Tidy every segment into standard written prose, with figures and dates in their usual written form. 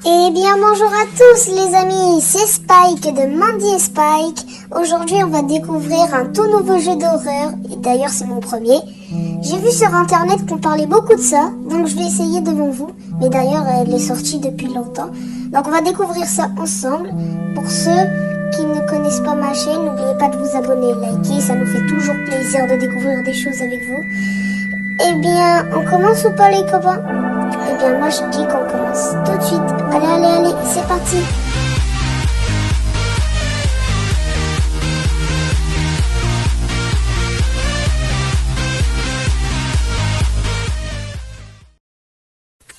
Eh bien bonjour à tous les amis, c'est Spike de Mandy et Spike. Aujourd'hui on va découvrir un tout nouveau jeu d'horreur, et d'ailleurs c'est mon premier. J'ai vu sur internet qu'on parlait beaucoup de ça, donc je vais essayer devant vous. Mais d'ailleurs elle est sortie depuis longtemps. Donc on va découvrir ça ensemble. Pour ceux qui ne connaissent pas ma chaîne, n'oubliez pas de vous abonner et liker, ça nous fait toujours plaisir de découvrir des choses avec vous. Eh bien on commence ou pas les copains? Eh bien moi je dis qu'on commence tout de suite. Allez, c'est parti.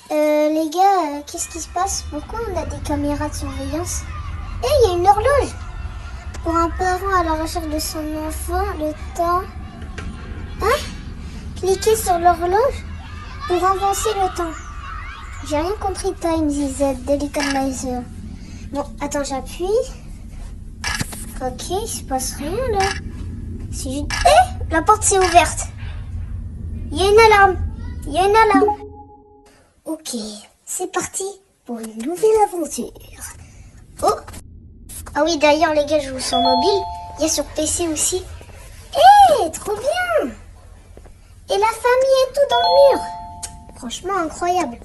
Les gars, qu'est-ce qui se passe? Pourquoi on a des caméras de surveillance? Il y a une horloge. Pour un parent à la recherche de son enfant, le temps... Hein? Cliquez sur l'horloge pour avancer le temps. J'ai rien compris. Time Z, Delicate Miser. Bon, attends, j'appuie. Ok, il se passe rien là. C'est juste... la porte s'est ouverte. Il y a une alarme. Ok, c'est parti pour une nouvelle aventure. Oh! Ah oui, d'ailleurs, les gars, je joue sur mobile. Il y a sur PC aussi. Trop bien! Et la famille est tout dans le mur. Franchement, incroyable.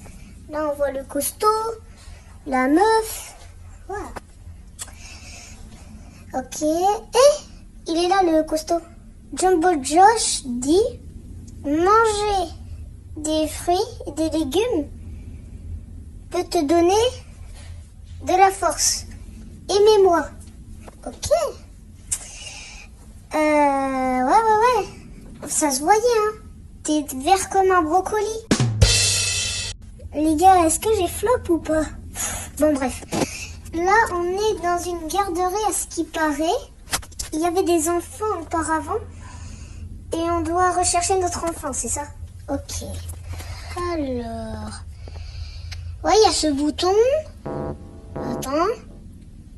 Là, on voit le costaud, la meuf. Voilà. Ok. Il est là, le costaud. Jumbo Josh dit manger des fruits et des légumes peut te donner de la force. Aimez-moi. Ok. Ouais. Ça se voyait, hein. T'es vert comme un brocoli. Les gars, est-ce que j'ai flop ou pas? Bon, bref. Là, on est dans une garderie à ce qui paraît. Il y avait des enfants auparavant. Et on doit rechercher notre enfant, c'est ça? Ok. Alors... Ouais, il y a ce bouton. Attends.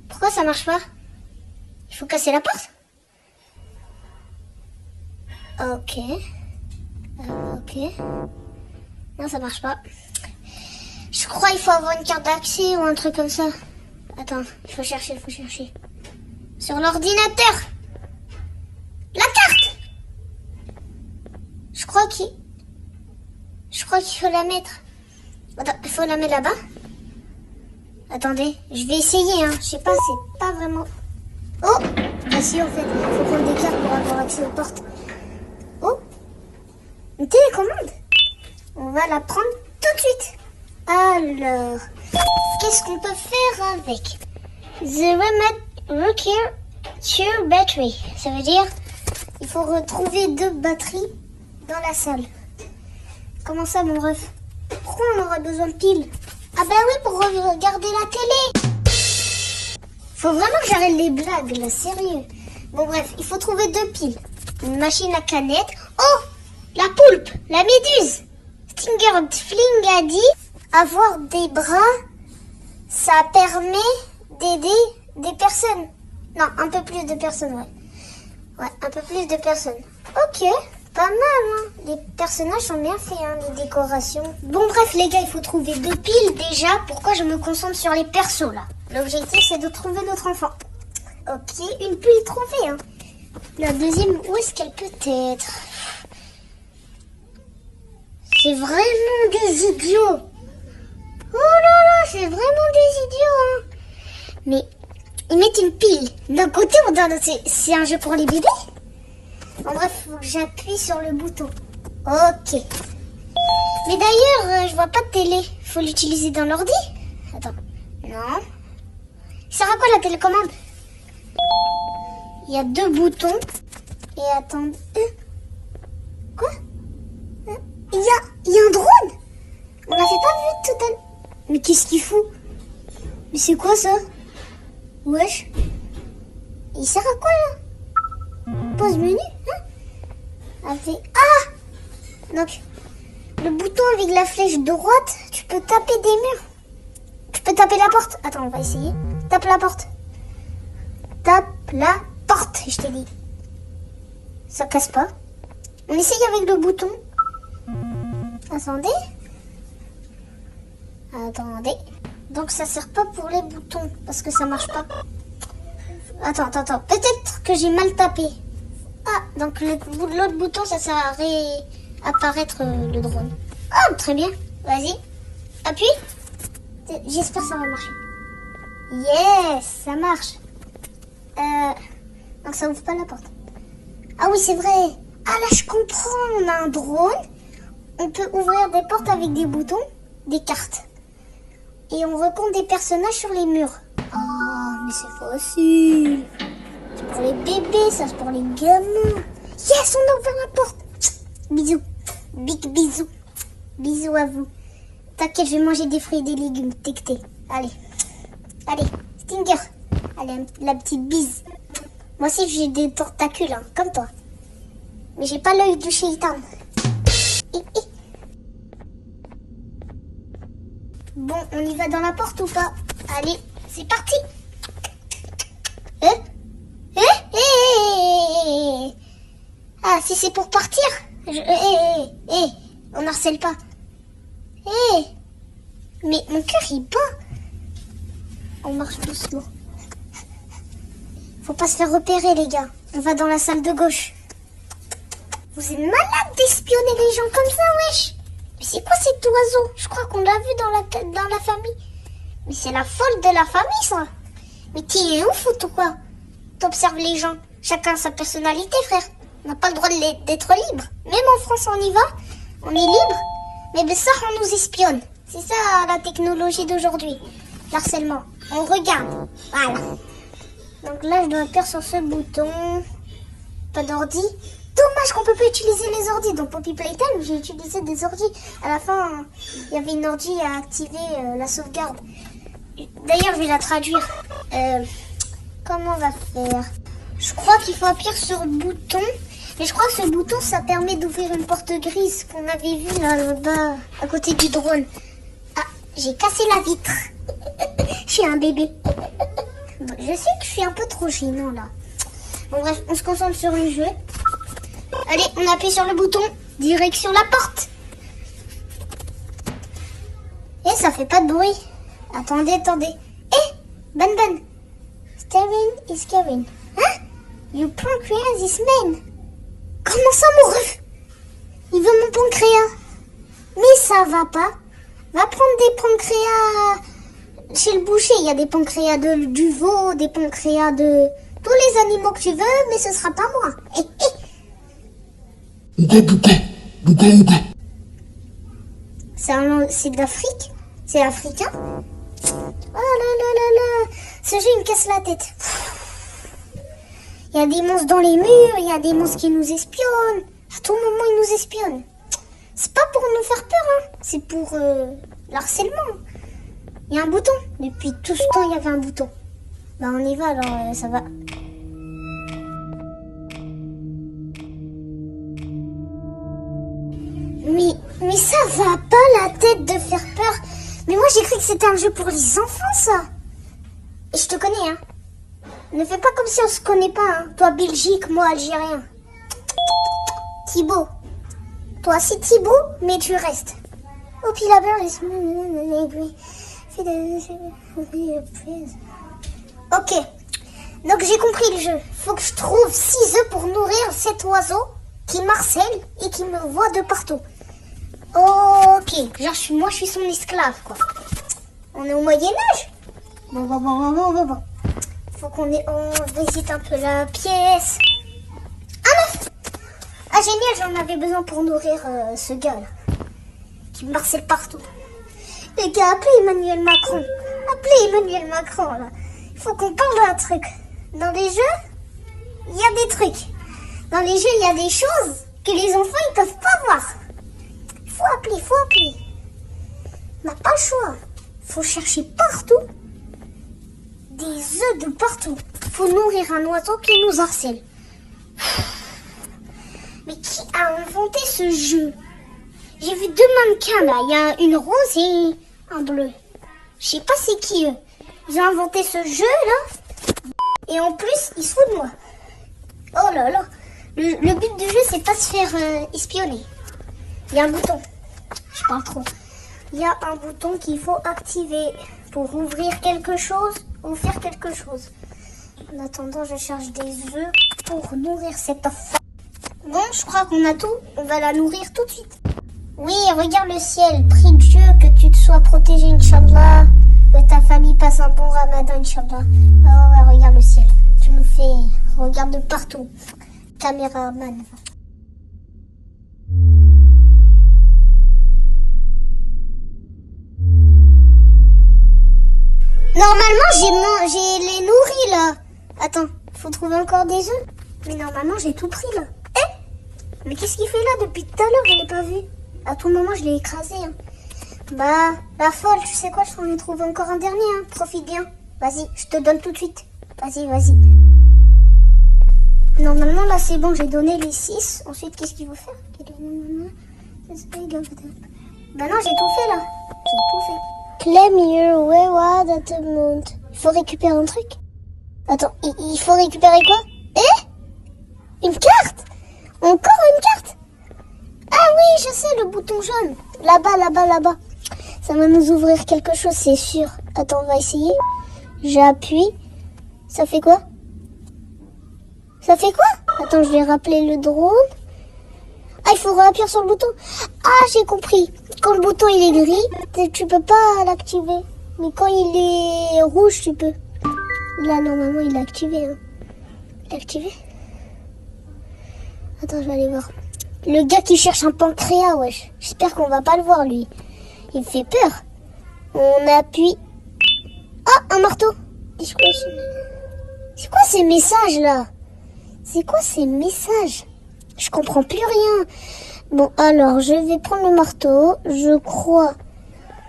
Pourquoi ça marche pas? Il faut casser la porte? Ok. Non, ça marche pas. Je crois qu'il faut avoir une carte d'accès ou un truc comme ça. Attends, il faut chercher. Sur l'ordinateur. La carte. Je crois qu'il faut la mettre. Attends, il faut la mettre là-bas. Attendez, je vais essayer, hein. Je sais pas, c'est pas vraiment... Oh! Ah si, en fait, il faut prendre des cartes pour avoir accès aux portes. Oh! Une télécommande. On va la prendre tout de suite. Alors, qu'est-ce qu'on peut faire avec? The require 2 batteries. Ça veut dire, il faut retrouver 2 batteries dans la salle. Comment ça, mon ref? Pourquoi on aurait besoin de piles? Ah bah oui, pour regarder la télé. Faut vraiment que j'arrête les blagues, là, sérieux. Bon bref, il faut trouver 2 piles. Une machine à canettes. Oh! La poulpe, la méduse. Stinger Fling a dit, avoir des bras, ça permet d'aider des personnes. Non, un peu plus de personnes, ouais. Ouais, un peu plus de personnes. Ok, pas mal, hein. Les personnages sont bien faits, hein, les décorations. Bon, bref, les gars, il faut trouver 2 piles déjà. Pourquoi je me concentre sur les persos, là? L'objectif, c'est de trouver notre enfant. Ok, une pile trouvée, hein. La deuxième, où est-ce qu'elle peut être? C'est vraiment des idiots. Oh là, c'est vraiment des idiots, hein. Mais ils mettent une pile d'un côté ou d'un autre. C'est un jeu pour les bébés? Bon bref, faut que j'appuie sur le bouton. Ok. Mais d'ailleurs, je vois pas de télé. Faut l'utiliser dans l'ordi? Attends. Non. Ça sert à quoi la télécommande? Il y a 2 boutons. Et attends. Quoi? Il y a un drone? On l'avait pas vu tout à l'heure. Mais qu'est-ce qu'il fout? Mais c'est quoi ça? Wesh. Il sert à quoi là? Pause menu, hein? Donc, le bouton avec la flèche droite, tu peux taper des murs. Tu peux taper la porte. Attends, on va essayer. Tape la porte. Tape la porte, je t'ai dit. Ça casse pas. On essaye avec le bouton. Attendez. Donc ça sert pas pour les boutons, parce que ça marche pas. Attends. Peut-être que j'ai mal tapé. Ah, donc l'autre bouton, ça sert à réapparaître le drone. Ah, très bien. Vas-y. Appuie. J'espère que ça va marcher. Yes, ça marche. Donc ça ouvre pas la porte. Ah oui, c'est vrai. Ah là, je comprends. On a un drone. On peut ouvrir des portes avec des boutons, des cartes. Et on recompte des personnages sur les murs. Oh, mais c'est facile. C'est pour les bébés, ça, c'est pour les gamins. Yes, on a ouvert la porte. Bisous. Big bisous. Bisous à vous. T'inquiète, je vais manger des fruits et des légumes. Tecté. Allez. Stinger. Allez, la petite bise. Moi aussi, j'ai des tentacules, hein, comme toi. Mais j'ai pas l'œil du shaitan. Bon, on y va dans la porte ou pas? Allez, c'est parti. Ah, si c'est pour partir. On harcèle pas. Mais mon cœur il bat. On marche doucement. Faut pas se faire repérer, les gars. On va dans la salle de gauche. Vous êtes malade d'espionner les gens comme ça, wesh. Mais c'est quoi cet oiseau? Je crois qu'on l'a vu dans la famille. Mais c'est la folle de la famille, ça. Mais t'es ouf ou toi? T'observes les gens. Chacun sa personnalité, frère. On n'a pas le droit d'être libre. Même en France, on y va. On est libre. Mais ça, on nous espionne. C'est ça, la technologie d'aujourd'hui. L'harcèlement. On regarde. Voilà. Donc là, je dois appuyer sur ce bouton. Pas d'ordi. Dommage qu'on peut pas utiliser les ordis. Dans Poppy Playtime, j'ai utilisé des ordis. À la fin, il y avait une ordi à activer la sauvegarde. D'ailleurs, je vais la traduire. Comment on va faire? Je crois qu'il faut appuyer sur le bouton. Mais je crois que ce bouton, ça permet d'ouvrir une porte grise qu'on avait vue là-bas, à côté du drone. Ah, j'ai cassé la vitre. Je suis un bébé. Bon, je sais que je suis un peu trop gênant là. Bon bref, on se concentre sur le jeu. Allez, on appuie sur le bouton. Direction la porte. Et ça fait pas de bruit. Attendez. Ben. Staring is caring. Hein? You pancreas is man. Comment ça, mon ref? Il veut mon pancréas. Mais ça va pas. Va prendre des pancréas chez le boucher. Il y a des pancréas du veau, des pancréas de tous les animaux que tu veux, mais ce sera pas moi. Bouga. C'est d'Afrique? C'est africain? Oh là. Ce jeu, il me casse la tête. Il y a des monstres dans les murs, il y a des monstres qui nous espionnent. À tout moment, ils nous espionnent. C'est pas pour nous faire peur, hein. C'est pour l'harcèlement. Il y a un bouton. Depuis tout ce temps, il y avait un bouton. Bah, on y va, alors ça va. Mais ça va pas la tête de faire peur. Mais moi, j'ai cru que c'était un jeu pour les enfants, ça. Et je te connais, hein. Ne fais pas comme si on se connaît pas, hein. Toi, Belgique, moi, Algérien. Thibaut. Toi, c'est Thibaut, mais tu restes. Oh, puis la beurre is... Ok. Donc, j'ai compris le jeu. Faut que je trouve 6 œufs pour nourrir cet oiseau qui m'harcèle et qui me voit de partout. Ok. Genre, moi, je suis son esclave, quoi. On est au Moyen-Âge. Bon. Faut qu'on visite un peu la pièce. Ah génial, j'en avais besoin pour nourrir ce gars là, qui me harcèle partout. Les gars, appelez Emmanuel Macron. Là. Il faut qu'on parle d'un truc. Dans les jeux, il y a des trucs. Dans les jeux, il y a des choses que les enfants ils peuvent pas voir. Il faut appeler. On n'a pas le choix. Il faut chercher partout. Des œufs de partout. Faut nourrir un oiseau qui nous harcèle. Mais qui a inventé ce jeu? J'ai vu 2 mannequins là. Il y a une rose et un bleu. Je sais pas c'est qui eux. Ils ont inventé ce jeu là. Et en plus, ils se foutent de moi. Oh là là. Le but du jeu, c'est pas se faire espionner. Il y a un bouton. Je parle trop. Il y a un bouton qu'il faut activer. pour ouvrir quelque chose ou faire quelque chose. En attendant, je cherche des œufs pour nourrir cette enfant. Bon, je crois qu'on a tout. On va la nourrir tout de suite. Oui, regarde le ciel. Prie Dieu que tu te sois protégé, Inch'Allah. Que ta famille passe un bon ramadan, Inch'Allah. Ouais, regarde le ciel. Tu me fais... Regarde de partout. Caméraman. Normalement, j'ai les nourris, là. Attends, faut trouver encore des œufs. Mais normalement, j'ai tout pris, là. Mais qu'est-ce qu'il fait là depuis tout à l'heure? Je l'ai pas vu. À tout moment, je l'ai écrasé. Hein. Bah, la folle, tu sais quoi? Je t'en ai trouvé encore un dernier. Hein. Profite bien. Vas-y, je te donne tout de suite. Vas-y. Normalement, là, c'est bon. J'ai donné les 6. Ensuite, qu'est-ce qu'il faut faire? Bah non, j'ai tout fait, là. J'ai tout fait. Claim your reward at the mount. Il faut récupérer un truc. Attends, il faut récupérer quoi? Une carte? Encore une carte? Ah oui, je sais, le bouton jaune. Là-bas. Ça va nous ouvrir quelque chose, c'est sûr. Attends, on va essayer. J'appuie. Ça fait quoi? Attends, je vais rappeler le drone. Ah, il faut appuyer sur le bouton. Ah, j'ai compris. Quand le bouton il est gris, tu peux pas l'activer. Mais quand il est rouge, tu peux. Là, normalement, il est activé. Hein. Il est activé? Attends, je vais aller voir. Le gars qui cherche un pancréas, wesh. J'espère qu'on va pas le voir, lui. Il me fait peur. On appuie. Ah, un marteau. C'est quoi ces messages, là? C'est quoi ces messages? Je comprends plus rien. Bon, alors, je vais prendre le marteau. Je crois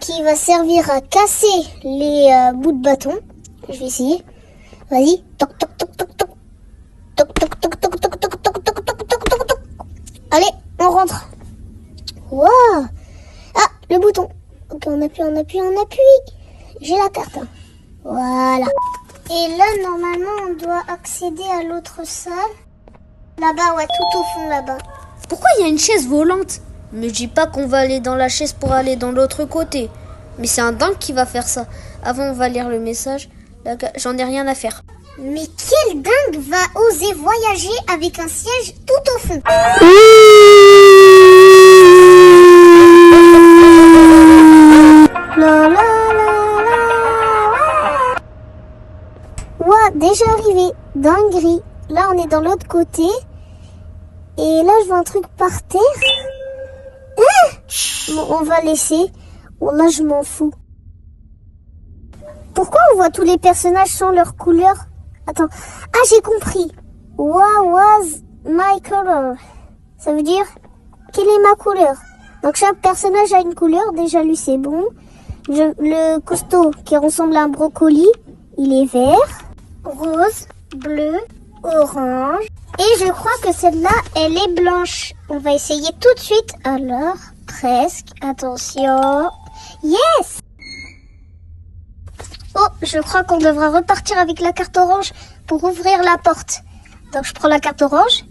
qu'il va servir à casser les bouts de bâton. Je vais essayer. Vas-y. Toc, toc, toc, toc, toc. Toc, toc, toc, toc, toc, toc, toc, toc, toc, toc, toc, toc. Allez, on rentre. Wow. Ah, le bouton. Ok, on appuie. J'ai la carte. Hein. Voilà. Et là, normalement, on doit accéder à l'autre salle. Là-bas, ouais, tout au fond, là-bas. Pourquoi il y a une chaise volante? Me dis pas qu'on va aller dans la chaise pour aller dans l'autre côté. Mais c'est un dingue qui va faire ça. Avant, on va lire le message. J'en ai rien à faire. Mais quel dingue va oser voyager avec un siège tout au fond? La, la, la, la. Ouais, déjà arrivé. Dinguerie. Là, on est dans l'autre côté. Et là, je vois un truc par terre. Bon, on va laisser. Bon, là, je m'en fous. Pourquoi on voit tous les personnages sans leur couleur? Attends. Ah, j'ai compris. What was my color? Ça veut dire, quelle est ma couleur? Donc, chaque personnage a une couleur. Déjà, lui, c'est bon. Le costaud qui ressemble à un brocoli, il est vert, rose, bleu, orange. Et je crois que celle-là, elle est blanche. On va essayer tout de suite. Alors, presque. Attention. Yes! Oh, je crois qu'on devra repartir avec la carte orange pour ouvrir la porte. Donc, je prends la carte orange.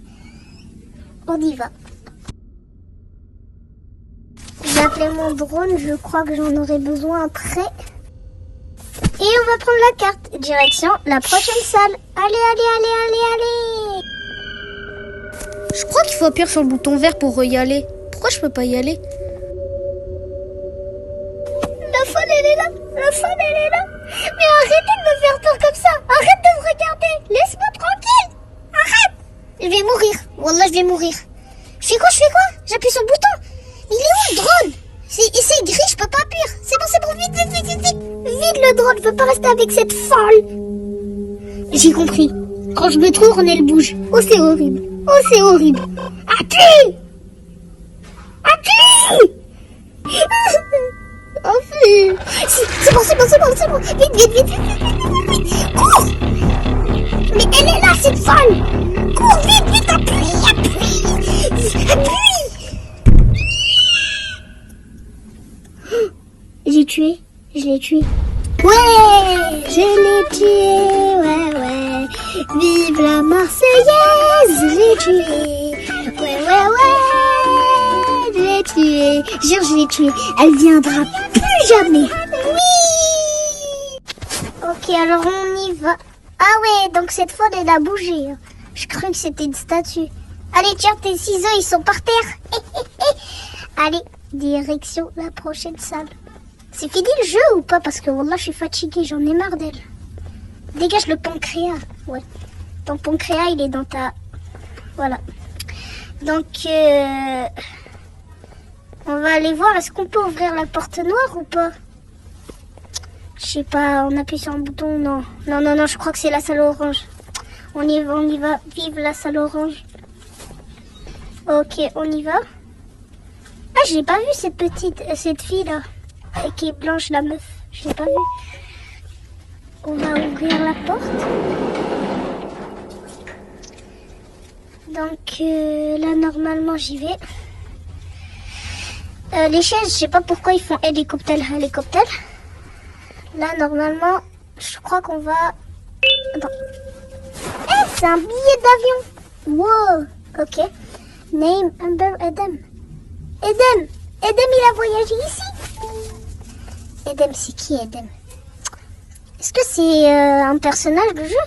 On y va. J'ai appelé mon drone. Je crois que j'en aurai besoin après. Et on va prendre la carte. Direction la prochaine salle. Allez. Je crois qu'il faut appuyer sur le bouton vert pour y aller. Pourquoi je peux pas y aller? La folle, elle est là. Mais arrêtez de me faire peur comme ça. Arrête de me regarder. Laisse-moi tranquille. Arrête. Je vais mourir. Wallah, je vais mourir. Je fais quoi? J'appuie sur le bouton. Il est où le drone? C'est gris, je peux pas appuyer. C'est bon. Vite. Vite le drone, je veux pas rester avec cette folle. J'ai compris. Quand je me tourne, elle bouge. Oh, c'est horrible. Appuie. Appuie. C'est bon. Vite. Cours. Mais elle est là, cette folle. Cours, vite, appuie. Je l'ai tué. Ouais, je l'ai tué, ouais. Vive la Marseillaise, je l'ai tué. Ouais, je l'ai tué. Jure, je l'ai tué. Elle viendra plus jamais. Oui. Ok, alors on y va. Ah ouais, donc cette fois elle a bougé. Je crois que c'était une statue. Allez, tiens, tes ciseaux, ils sont par terre. Allez, direction la prochaine salle. C'est fini le jeu ou pas? Parce que wallah, je suis fatiguée, j'en ai marre d'elle. Dégage le pancréas. Ouais. Ton pancréas, il est dans ta... Voilà. Donc, on va aller voir. Est-ce qu'on peut ouvrir la porte noire ou pas? Je sais pas, on appuie sur un bouton. Non, je crois que c'est la salle orange. On y va. Vive la salle orange. Ok, on y va. Ah, j'ai pas vu cette fille là. Qui est blanche, la meuf. Je l'ai pas vue. On va ouvrir la porte. Donc là, normalement, j'y vais. Les chaises, je sais pas pourquoi ils font hélicoptère. Là, normalement, je crois qu'on va... Attends. C'est un billet d'avion. Wow. Ok. Name, Amber, Edem. Edem, il a voyagé ici. Edem, c'est qui Edem? Est-ce que c'est un personnage de jeu?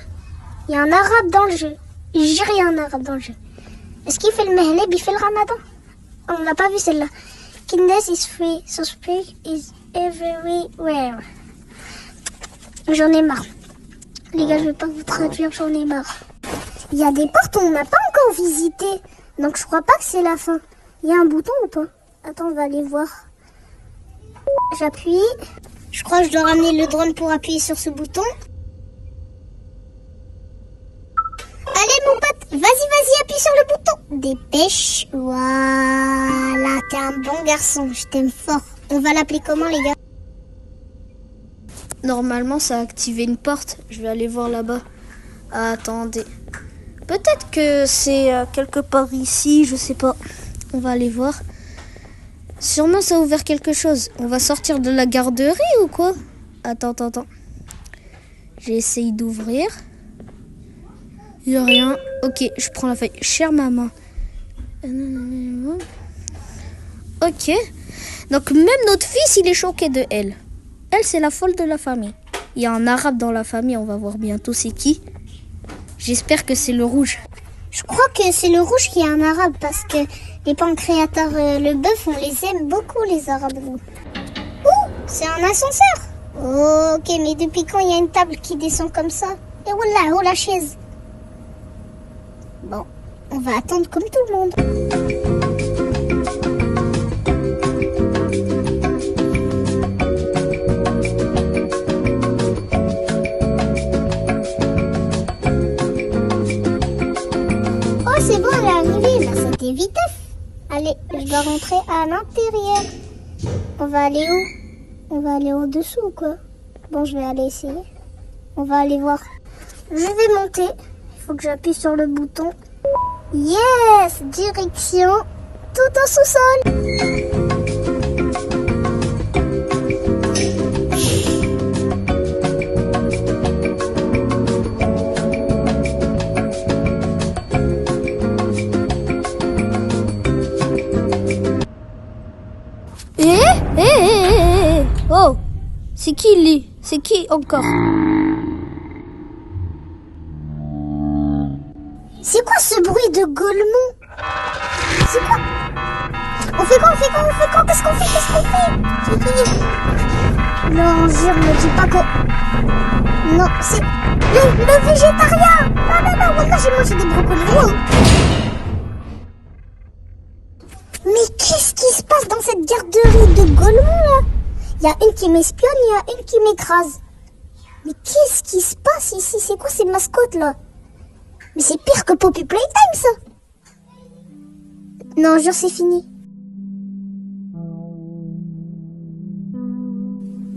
Il y a un arabe dans le jeu. Je dirais il y a un arabe dans le jeu. Est-ce qu'il fait le mehleb, il fait le ramadan? On l'a pas vu celle-là. Kindness is free, so speak is everywhere. J'en ai marre. Les gars, je vais pas vous traduire, j'en ai marre. Il y a des portes qu'on n'a pas encore visitées. Donc je crois pas que c'est la fin. Il y a un bouton ou pas? Attends, on va aller voir. J'appuie. Je crois que je dois ramener le drone pour appuyer sur ce bouton. Allez mon pote, vas-y, appuie sur le bouton. Dépêche. Voilà, t'es un bon garçon, je t'aime fort. On va l'appeler comment les gars? Normalement, ça a activé une porte. Je vais aller voir là-bas. Attendez. Peut-être que c'est quelque part ici, je sais pas. On va aller voir. Sûrement ça a ouvert quelque chose. On va sortir de la garderie ou quoi? Attends. J'essaye d'ouvrir. Il n'y a rien. Ok, je prends la feuille. Chère maman. Ok. Donc même notre fils, il est choqué de elle. Elle, c'est la folle de la famille. Il y a un arabe dans la famille, on va voir bientôt c'est qui. J'espère que c'est le rouge. Je crois que c'est le rouge qui est un arabe parce que les pancréateurs, le bœuf, on les aime beaucoup les arabes. Ouh, c'est un ascenseur. Ok, mais depuis quand il y a une table qui descend comme ça? Et voilà, oh la chaise. Bon, on va attendre comme tout le monde. Oh, c'est bon, elle est arrivée. Là, c'était vitesse. Allez, je dois rentrer à l'intérieur. On va aller où? On va aller au-dessous ou quoi? Bon, je vais aller essayer. On va aller voir. Je vais monter. Il faut que j'appuie sur le bouton. Yes! Direction tout en sous-sol. Oh, c'est qui lui? C'est qui encore? C'est quoi ce bruit de gueulement? C'est quoi? On fait quoi? Qu'est-ce qu'on fait? Non, jure, me dis pas que... Non, c'est... Le végétarien! Non, wallah, j'ai mangé des brocolis. Wow. Mais qu'est-ce qui se passe dans cette garderie de gueulements, là? Il y a une qui m'espionne, il y a une qui m'écrase. Mais qu'est-ce qui se passe ici? C'est quoi ces mascottes, là? Mais c'est pire que Poppy Playtime, ça. Non, jure, c'est fini.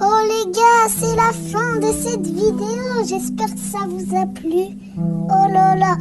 Oh les gars, c'est la fin de cette vidéo. J'espère que ça vous a plu. Oh là là.